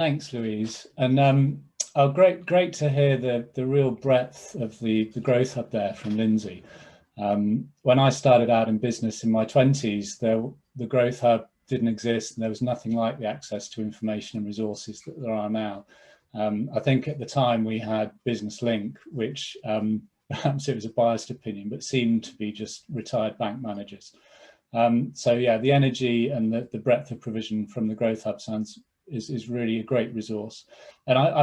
Thanks, Louise. And oh, great to hear the real breadth of the growth up there from Lindsay. When I started out in business in my 20s, the growth hub didn't exist, and there was nothing like the access to information and resources that there are now. I think at the time we had Business Link, which perhaps it was a biased opinion, but seemed to be just retired bank managers. So yeah, the energy and the breadth of provision from the Growth Hub is really a great resource. And I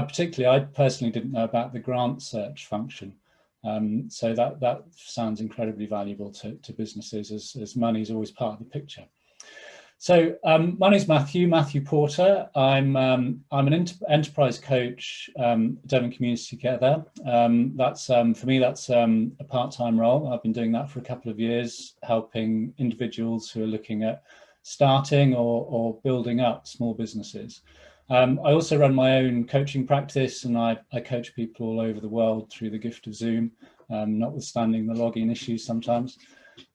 personally didn't know about the grant search function. So that sounds incredibly valuable to businesses, as money is always part of the picture. So my name's Matthew Porter. I'm an enterprise coach, Devon Community Together. For me, that's a part-time role. I've been doing that for a couple of years, helping individuals who are looking at starting or building up small businesses. I also run my own coaching practice, and I coach people all over the world through the gift of Zoom, notwithstanding the login issues sometimes.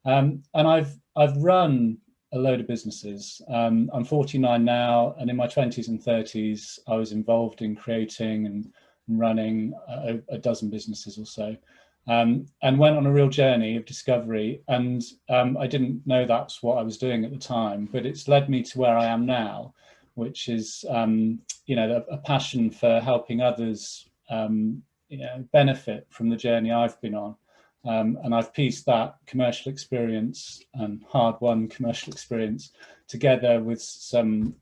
And I've run a load of businesses. I'm 49 now, and in my 20s and 30s, I was involved in creating and running a dozen businesses or so, and went on a real journey of discovery. And I didn't know that's what I was doing at the time, but it's led me to where I am now, which is, a passion for helping others, benefit from the journey I've been on. And I've pieced that commercial experience and hard-won commercial experience together with some,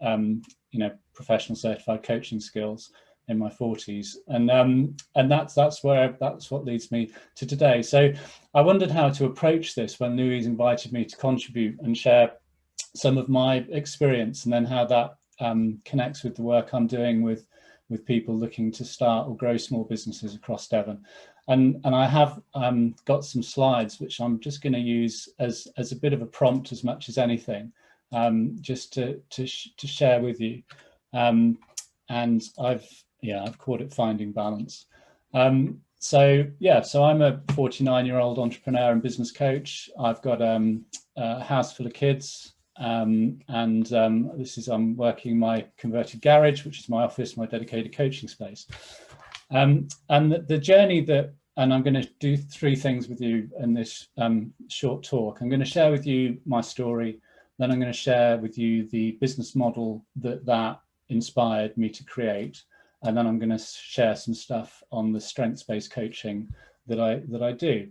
professional certified coaching skills in my 40s, and that's what leads me to today. So I wondered how to approach this when Louise invited me to contribute and share some of my experience, and then how that connects with the work I'm doing with people looking to start or grow small businesses across Devon. And I have got some slides which I'm just going to use as a bit of a prompt as much as anything, just to share with you. And I've called it Finding Balance. So I'm a 49-year-old entrepreneur and business coach. I've got a house full of kids. I'm working my converted garage, which is my office, my dedicated coaching space. And the journey and I'm going to do three things with you in this short talk. I'm going to share with you my story, then I'm going to share with you the business model that inspired me to create, and then I'm going to share some stuff on the strengths-based coaching that I do.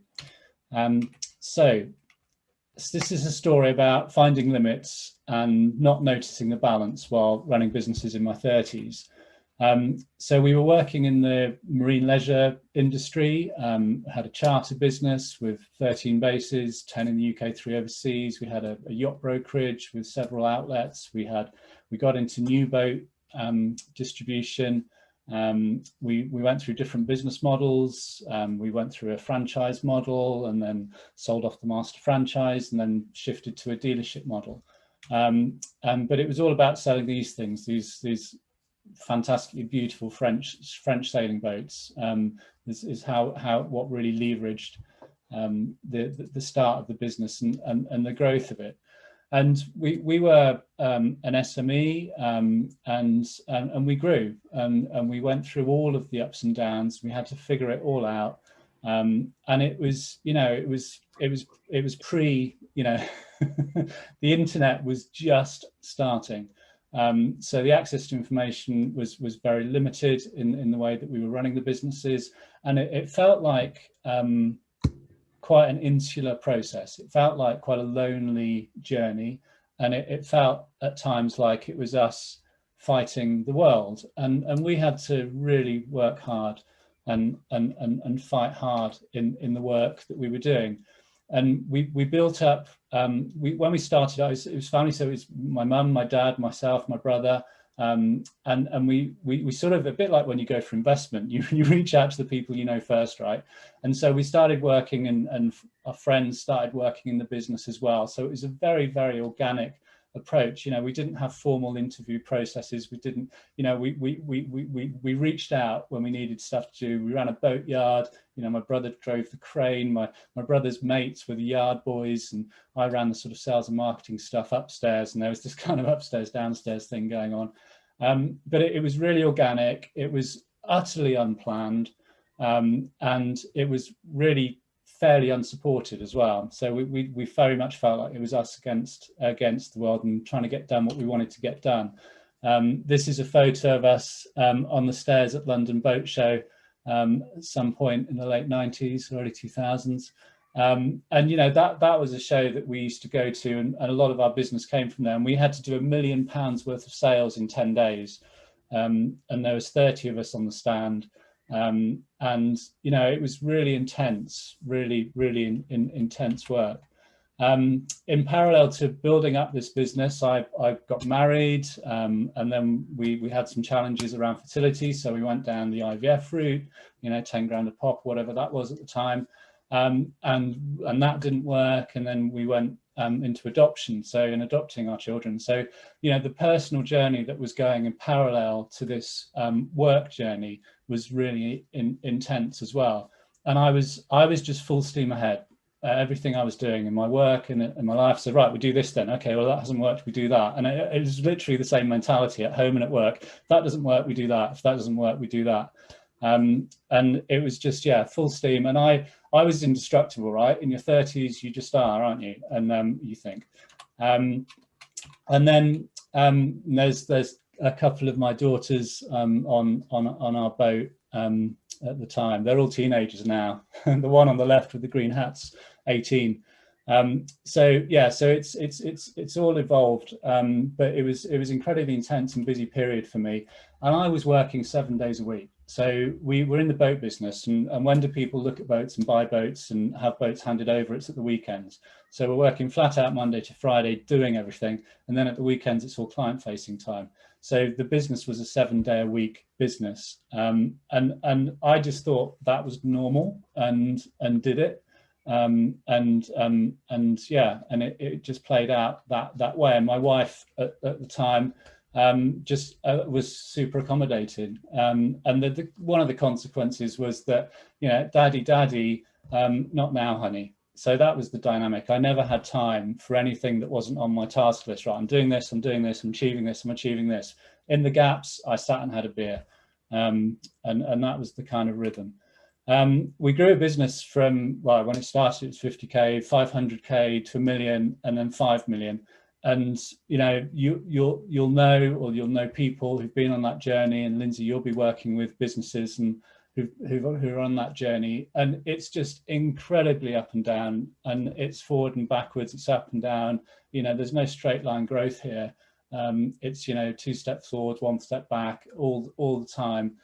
So this is a story about finding limits and not noticing the balance while running businesses in my 30s. So we were working in the marine leisure industry, had a charter business with 13 bases, 10 in the UK, 3 overseas. We had a yacht brokerage with several outlets. We got into new boat distribution. We went through different business models. We went through a franchise model, and then sold off the master franchise, and then shifted to a dealership model. But it was all about selling these things, these fantastically beautiful French sailing boats. This is what really leveraged the start of the business and the growth of it. And we were an SME, and we grew, and we went through all of the ups and downs. We had to figure it all out, and it was pre, the internet was just starting. So the access to information was very limited in the way that we were running the businesses, and it felt like quite an insular process. It felt like quite a lonely journey, and it felt at times like it was us fighting the world, and we had to really work hard and fight hard in the work that we were doing. And we built up, when we started, it was family, so it was my mum, my dad, myself, my brother, and we sort of, a bit like when you go for investment, you reach out to the people you know first, right? And so we started working, and our friends started working in the business as well. So it was a very, very organic approach. We didn't have formal interview processes. We didn't, we reached out when we needed stuff to do. We ran a boatyard. My brother drove the crane. My brother's mates were the yard boys, and I ran the sort of sales and marketing stuff upstairs. And there was this kind of upstairs downstairs thing going on. But it was really organic. It was utterly unplanned, and it was really fairly unsupported as well. So we very much felt like it was us against the world and trying to get done what we wanted to get done. This is a photo of us on the stairs at London Boat Show at some point in the late 90s, early 2000s. And you know, that was a show that we used to go to, and a lot of our business came from there. And we had to do £1 million worth of sales in 10 days. And there was 30 of us on the stand. And you know, it was really intense, really intense work. In parallel to building up this business, I got married, and then we had some challenges around fertility, so we went down the IVF route, you know, 10 grand a pop, whatever that was at the time, and that didn't work, and then we went into adoption, so in adopting our children. So you know, the personal journey that was going in parallel to this work journey was really intense as well, and I was just full steam ahead. Everything I was doing in my work and in my life. So right, we do this then. Okay, well, that hasn't worked, we do that. And it was literally the same mentality at home and at work. If that doesn't work, we do that. If that doesn't work, we do that. And it was just, yeah, full steam. And I was indestructible, right? In your 30s, you just are, aren't you? And you think. And then there's a couple of my daughters on our boat at the time. They're all teenagers now. The one on the left with the green hat's 18. So yeah, so it's all evolved, but it was incredibly intense and busy period for me, and I was working 7 days a week. So we were in the boat business, and when do people look at boats and buy boats and have boats handed over? It's at the weekends. So we're working flat out Monday to Friday doing everything, and then at the weekends it's all client facing time. So the business was a 7 day a week business, and I just thought that was normal and did it, and yeah, and it just played out that way. And my wife at the time just was super accommodating, and one of the consequences was that, you know, daddy, not now, honey. So that was the dynamic. I never had time for anything that wasn't on my task list. Right, I'm doing this, I'm achieving this, I'm achieving this. In the gaps, I sat and had a beer, and that was the kind of rhythm. We grew a business from, well, when it started, it was 50k, 500k to 1 million, and then 5 million. And you know, you'll know people who've been on that journey, and Lindsay, you'll be working with businesses and who are on that journey, and it's just incredibly up and down, and it's forward and backwards, it's up and down. You know, there's no straight line growth here. It's, you know, 2 steps forward, 1 step back, all the time,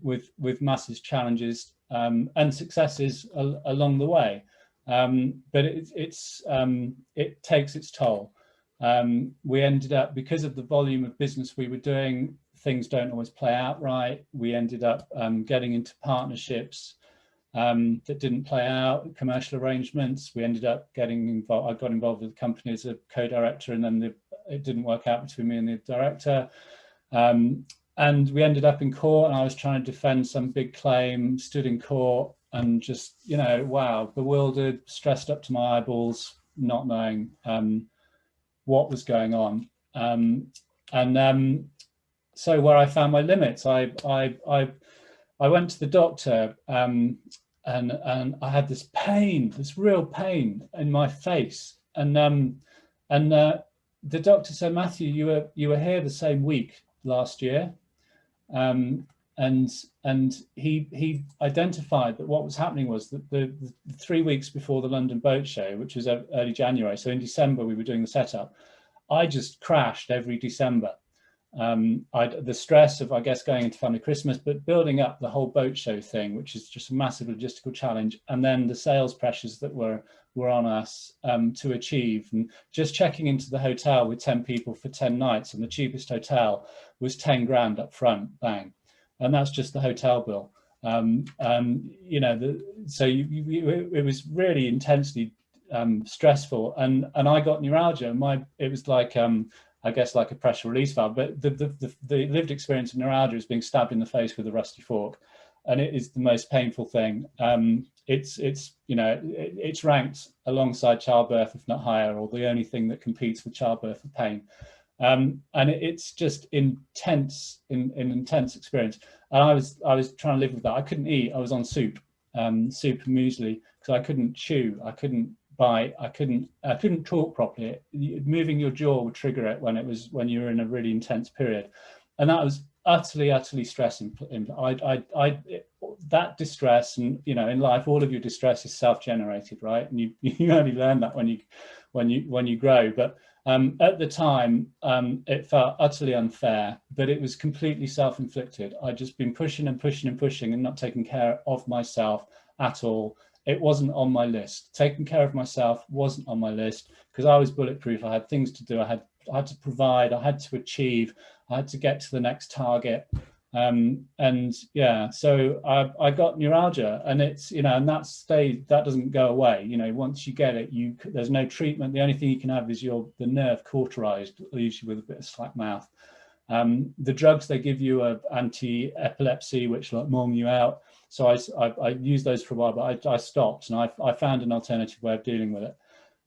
with massive challenges and successes along the way. But it takes its toll. We ended up, because of the volume of business we were doing, things don't always play out right. We ended up getting into partnerships that didn't play out, commercial arrangements. We ended up getting involved. I got involved with the company as a co-director, and then it didn't work out between me and the director. And we ended up in court, and I was trying to defend some big claim, stood in court, and just, you know, wow, bewildered, stressed up to my eyeballs, not knowing what was going on. So where I found my limits, I went to the doctor, and I had this pain, this real pain in my face, and the doctor said, Matthew, you were here the same week last year, and he identified that what was happening was that the 3 weeks before the London Boat Show, which was early January, so in December we were doing the setup, I just crashed every December. The stress of, I guess, going into family Christmas, but building up the whole boat show thing, which is just a massive logistical challenge, and then the sales pressures that were on us to achieve, and just checking into the hotel with 10 people for 10 nights, and the cheapest hotel was 10 grand up front, bang, and that's just the hotel bill. You know, so it was really intensely stressful, and I got neuralgia. It was like I guess like a pressure release valve, but the lived experience of neuralgia is being stabbed in the face with a rusty fork, and it is the most painful thing. It's you know, it's ranked alongside childbirth, if not higher, or the only thing that competes with childbirth for pain. And it's just intense, an intense experience. And I was trying to live with that. I couldn't eat. I was on soup, soup and muesli, because I couldn't chew. I couldn't bite. I couldn't talk properly. Moving your jaw would trigger it when you were in a really intense period, and that was utterly stressing. That distress, and in life, all of your distress is self-generated, right? And you only learn that when you grow. But at the time, it felt utterly unfair, but it was completely self-inflicted. I'd just been pushing and pushing and pushing and not taking care of myself at all. It wasn't on my list. Taking care of myself wasn't on my list because I was bulletproof. I had things to do. I had to provide. I had to achieve. I had to get to the next target. And yeah, so I got neuralgia, and it's, and that doesn't go away. Once you get it, there's no treatment. The only thing you can have is the nerve cauterized, usually with a bit of slack mouth. The drugs they give you are anti-epilepsy, which like mom you out. So I used those for a while, but I stopped, and I found an alternative way of dealing with it.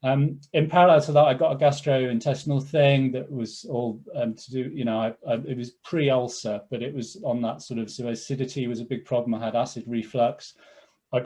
In parallel to that, I got a gastrointestinal thing that was all to do, it was pre-ulcer, but it was on that sort of, so acidity was a big problem. I had acid reflux. I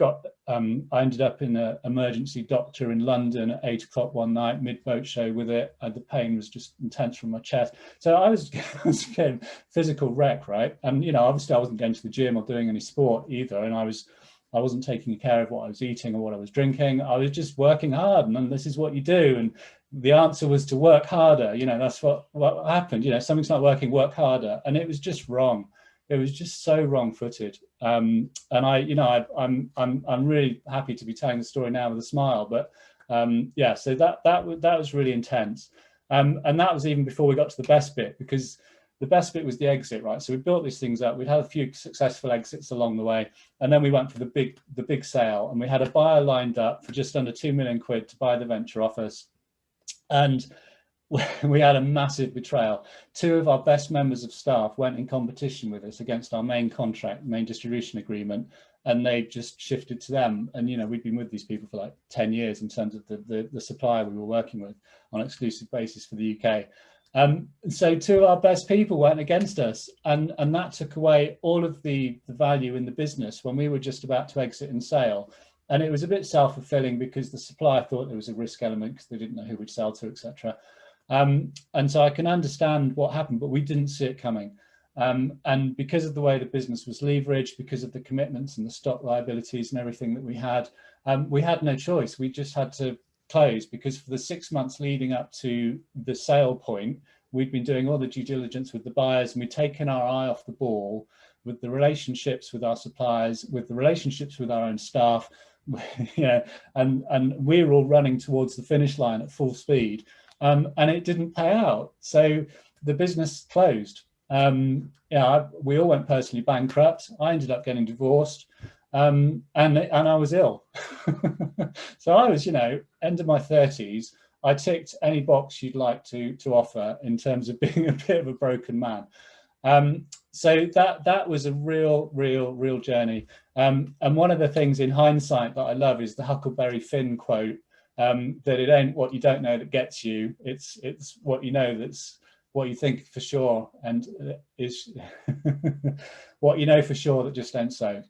ended up in an emergency doctor in London at 8 o'clock one night, mid-boat show with it. And the pain was just intense from my chest. So I was getting physical wreck, right? And, obviously I wasn't going to the gym or doing any sport either. And I wasn't taking care of what I was eating or what I was drinking. I was just working hard, and this is what you do. And the answer was to work harder. That's what happened. Something's not working, work harder. And it was just wrong. It was just so wrong-footed. And I'm really happy to be telling the story now with a smile. But yeah, so that was really intense. And that was even before we got to the best bit, because the best bit was the exit, right? So we built these things up. We'd had a few successful exits along the way, and then we went for the big sale, and we had a buyer lined up for just under £2 million to buy the venture office, and we had a massive betrayal. Two of our best members of staff went in competition with us against our main contract, main distribution agreement, and they just shifted to them. And we'd been with these people for like 10 years in terms of the supplier we were working with on an exclusive basis for the UK. So two of our best people went against us, and that took away all of the value in the business when we were just about to exit and sale. And it was a bit self-fulfilling because the supplier thought there was a risk element because they didn't know who we'd sell to, etc. And so I can understand what happened, but we didn't see it coming. And because of the way the business was leveraged, because of the commitments and the stock liabilities and everything that we had no choice. We just had to close, because for the 6 months leading up to the sale point, we'd been doing all the due diligence with the buyers, and we'd taken our eye off the ball with the relationships with our suppliers, with the relationships with our own staff, and we were all running towards the finish line at full speed, and it didn't pay out. So the business closed. We all went personally bankrupt. I ended up getting divorced. And I was ill. So I was, end of my 30s. I ticked any box you'd like to offer in terms of being a bit of a broken man. So that was a real journey. And one of the things in hindsight that I love is the Huckleberry Finn quote, that it ain't what you don't know that gets you. It's what you know that's what you think for sure, and is what you know for sure that just ain't so.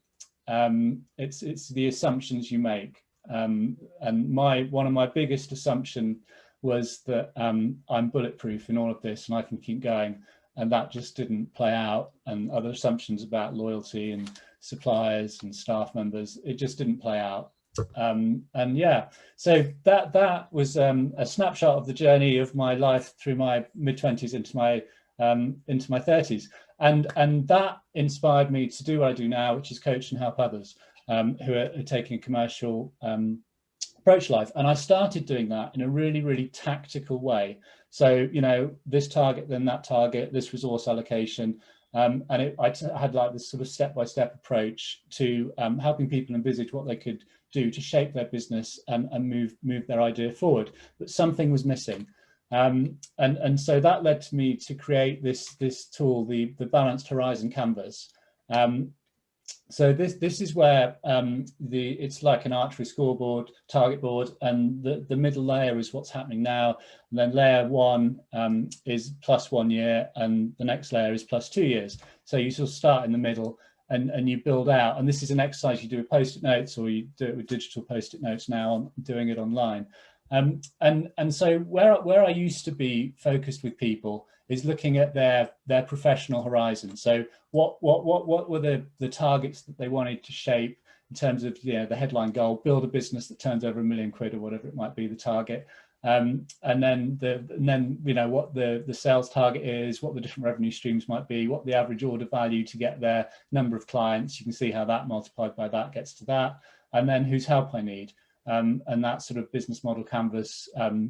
It's the assumptions you make, and one of my biggest assumption was that I'm bulletproof in all of this and I can keep going, and that just didn't play out. And other assumptions about loyalty and suppliers and staff members, it just didn't play out. And yeah, so that was a snapshot of the journey of my life through my mid-20s into my 30s. And that inspired me to do what I do now, which is coach and help others who are taking a commercial approach to life. And I started doing that in a really tactical way. So, this target, then that target, this resource allocation. I had like this sort of step-by-step approach to helping people envisage what they could do to shape their business and move their idea forward. But something was missing. And so that led to me to create this tool, the Balanced Horizon Canvas. So this is where it's like an archery scoreboard, target board, and the middle layer is what's happening now. And then layer 1 is plus 1 year, and the next layer is plus 2 years. So you sort of start in the middle and you build out. And this is an exercise you do with Post-it notes, or you do it with digital Post-it notes now, doing it online. And so where I used to be focused with people is looking at their professional horizon. So what were the targets that they wanted to shape in terms of, you know, the headline goal, build a business that turns over £1 million or whatever it might be, the target. And then you know, what the sales target is, what the different revenue streams might be, what the average order value to get there, number of clients. You can see how that multiplied by that gets to that, and then whose help I need, and that sort of business model canvas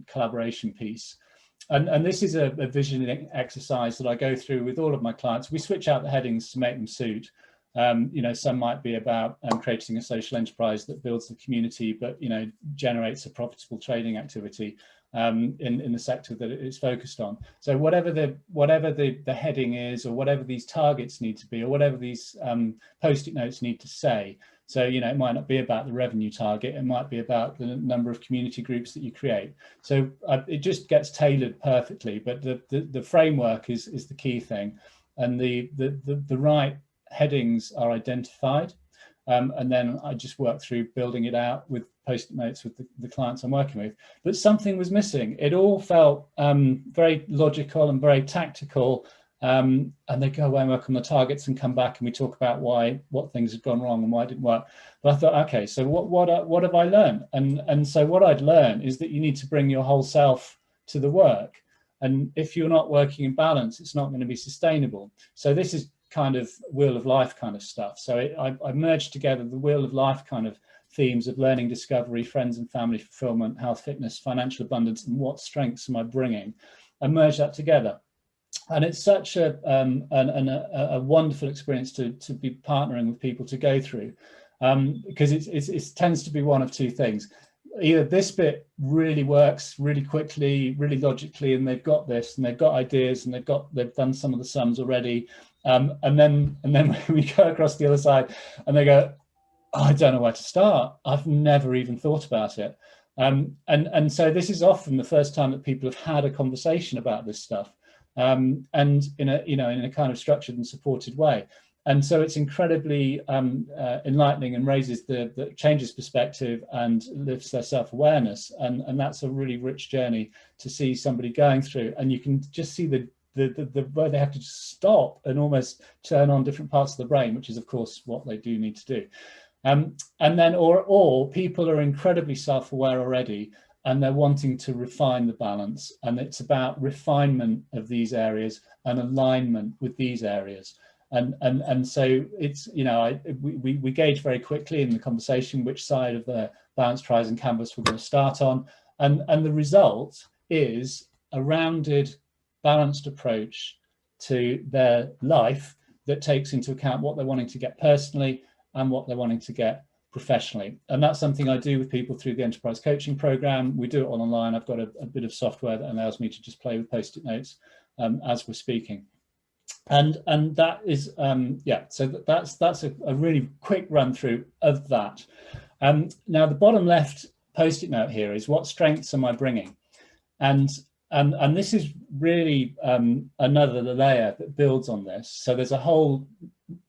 collaboration piece. And this is a visioning exercise that I go through with all of my clients. We switch out the headings to make them suit. You know, some might be about creating a social enterprise that builds the community, but, you know, generates a profitable trading activity in the sector that it is focused on. So whatever the heading is, or whatever these targets need to be, or whatever these Post-it notes need to say. So, you know, it might not be about the revenue target, it might be about the number of community groups that you create. So it just gets tailored perfectly, but the framework is the key thing, and the right headings are identified, and then I just work through building it out with Post-it notes with the clients I'm working with. But something was missing. It all felt very logical and very tactical, and they go away and work on the targets and come back and we talk about what things had gone wrong and why it didn't work. But I thought, okay, so what have I learned? And so what I'd learned is that you need to bring your whole self to the work, and if you're not working in balance, it's not going to be sustainable. So this is kind of wheel of life kind of stuff. So I merged together the wheel of life kind of themes of learning, discovery, friends and family fulfillment, health, fitness, financial abundance, and what strengths am I bringing, and merge that together. And it's such a wonderful experience to be partnering with people to go through, because it tends to be one of two things. Either this bit really works really quickly, really logically, and they've got this, and they've got ideas, and they've done some of the sums already, and then we go across the other side, and they go, oh, I don't know where to start. I've never even thought about it, and so this is often the first time that people have had a conversation about this stuff, and in a kind of structured and supported way. And so it's incredibly enlightening, and raises the changes perspective and lifts their self-awareness. And that's a really rich journey to see somebody going through. And you can just see the where they have to just stop and almost turn on different parts of the brain, which is of course what they do need to do. And then or people are incredibly self-aware already, and they're wanting to refine the balance. And it's about refinement of these areas and alignment with these areas. And so it's, you know, we gauge very quickly in the conversation which side of the balance horizon canvas we're going to start on, and the result is a rounded, balanced approach to their life that takes into account what they're wanting to get personally and what they're wanting to get professionally. And that's something I do with people through the enterprise coaching program. We do it all online. I've got a bit of software that allows me to just play with Post-it notes as we're speaking. And that is so that's a really quick run through of that. Now the bottom left Post-it note here is, what strengths am I bringing? And this is really another layer that builds on this. So there's a whole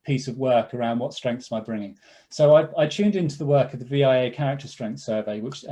piece of work around what strengths am I bringing. So I tuned into the work of the VIA Character Strength Survey, which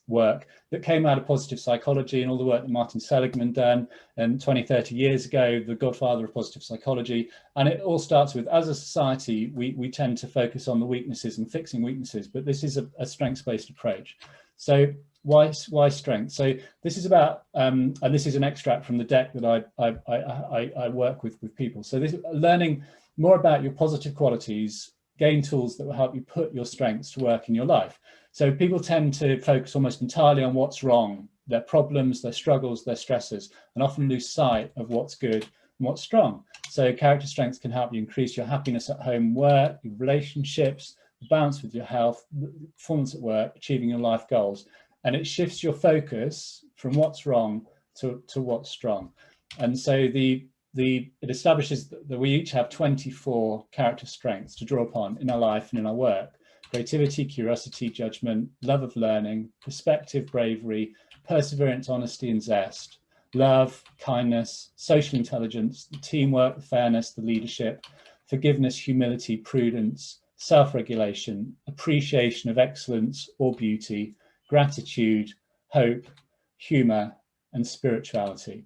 work that came out of positive psychology, and all the work that Martin Seligman done 20, 30 years ago, the godfather of positive psychology. And it all starts with, as a society, we tend to focus on the weaknesses and fixing weaknesses, but this is a strengths-based approach. So why strength? So this is about, and this is an extract from the deck that I work with people. So this, learning more about your positive qualities, gain tools that will help you put your strengths to work in your life. So people tend to focus almost entirely on what's wrong, their problems, their struggles, their stresses, and often lose sight of what's good and what's strong. So character strengths can help you increase your happiness at home, work, your relationships, balance with your health, performance at work, achieving your life goals. And it shifts your focus from what's wrong to what's strong. And so the it establishes that we each have 24 character strengths to draw upon in our life and in our work: creativity, curiosity, judgment, love of learning, perspective, bravery, perseverance, honesty and zest, love, kindness, social intelligence, the teamwork, the fairness, the leadership, forgiveness, humility, prudence, self-regulation, appreciation of excellence or beauty, gratitude, hope, humor, and spirituality.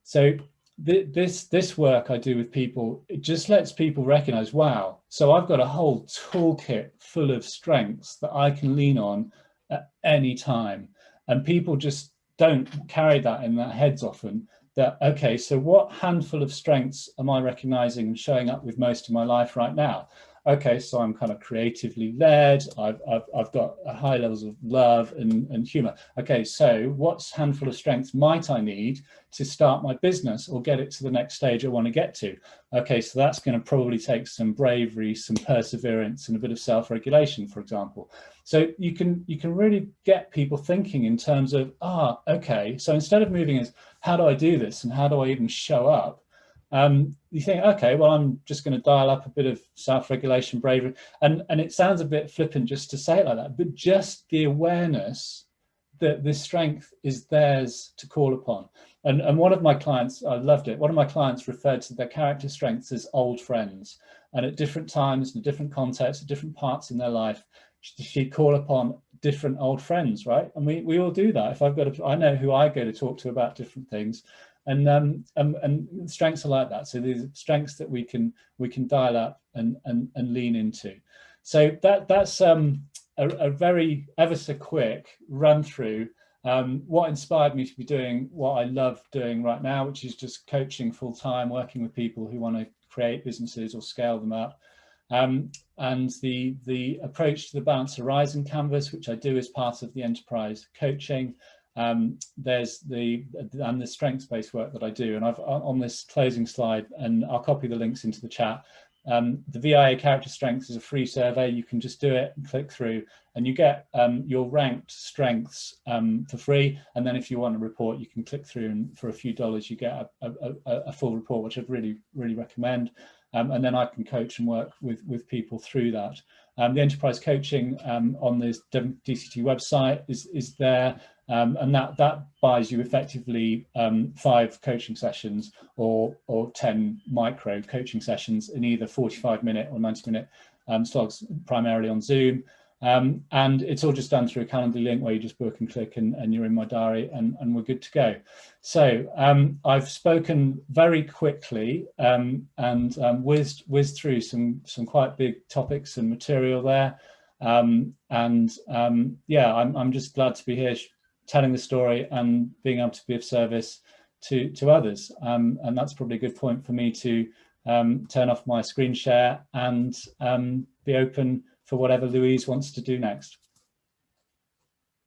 So this work I do with people, it just lets people recognize, wow, so I've got a whole toolkit full of strengths that I can lean on at any time. And people just don't carry that in their heads often, that, okay, so what handful of strengths am I recognizing and showing up with most of my life right now? Okay, so I'm kind of creatively led. I've got high levels of love and humor. Okay, so what handful of strengths might I need to start my business or get it to the next stage I want to get to? Okay, so that's going to probably take some bravery, some perseverance, and a bit of self-regulation, for example. So you can really get people thinking in terms of, okay, so instead of moving as, how do I do this and how do I even show up? You think, okay, well, I'm just going to dial up a bit of self-regulation, bravery, and it sounds a bit flippant just to say it like that, but just the awareness that this strength is theirs to call upon. And one of my clients, I loved it, one of my clients referred to their character strengths as old friends, and at different times, in different contexts, at different parts in their life, she'd call upon different old friends, right? And we all do that. If I've got I know who I go to talk to about different things. And strengths are like that. So these strengths that we can dial up and lean into. So that's a very ever so quick run through what inspired me to be doing what I love doing right now, which is just coaching full time, working with people who want to create businesses or scale them up. And the approach to the Balance Horizon Canvas, which I do as part of the enterprise coaching. There's the strengths-based work that I do, and I've on this closing slide, and I'll copy the links into the chat. The VIA Character Strengths is a free survey. You can just do it and click through, and you get your ranked strengths for free. And then if you want a report, you can click through, and for a few dollars, you get a full report, which I'd really recommend. And then I can coach and work with people through that. The enterprise coaching on the DCT website is there. And that buys you effectively 5 coaching sessions or 10 micro coaching sessions in either 45-minute or 90-minute slots, primarily on Zoom. And it's all just done through a Calendly link where you just book and click, and you're in my diary, and we're good to go. So I've spoken very quickly and whizzed through some quite big topics and material there. Yeah, I'm just glad to be here telling the story and being able to be of service to others. And that's probably a good point for me to turn off my screen share and be open for whatever Louise wants to do next.